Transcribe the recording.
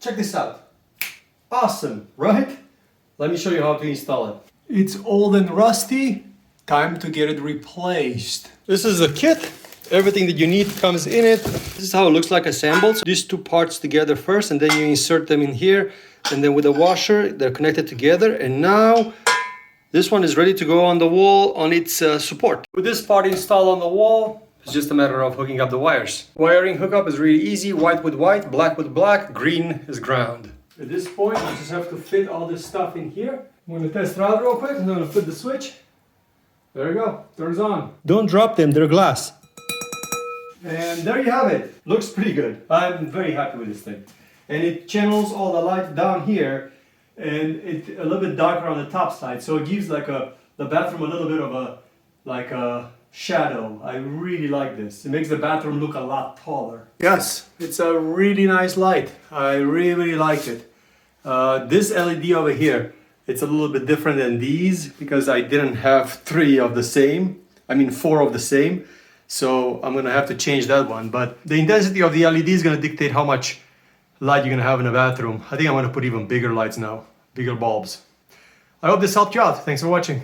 check this out. Awesome, right? Let me show you how to install it. It's old and rusty. Time to get it replaced. This is a kit. Everything that you need comes in it. This is how it looks like assembled. So these two parts together first, and then you insert them in here. And then with a washer, they're connected together. And now this one is ready to go on the wall on its support. With this part installed on the wall, it's just a matter of hooking up the wires. Wiring hookup is really easy. White with white, black with black, green is ground. At this point, you just have to fit all this stuff in here. I'm going to test it out real quick. I'm going to flip the switch. There you go. Turns on. Don't drop them. They're glass. And there you have it. Looks pretty good. I'm very happy with this thing. And it channels all the light down here, and it's a little bit darker on the top side. So it gives like the bathroom a little bit of a shadow. I really like this. It makes the bathroom look a lot taller. Yes, it's a really nice light. I really like it. This LED over here, it's a little bit different than these because I didn't have 4 of the same. So I'm gonna have to change that one. But the intensity of the LED is gonna dictate how much light you're gonna have in the bathroom. I think I'm gonna put even bigger lights now, bigger bulbs. I hope this helped you out. Thanks for watching.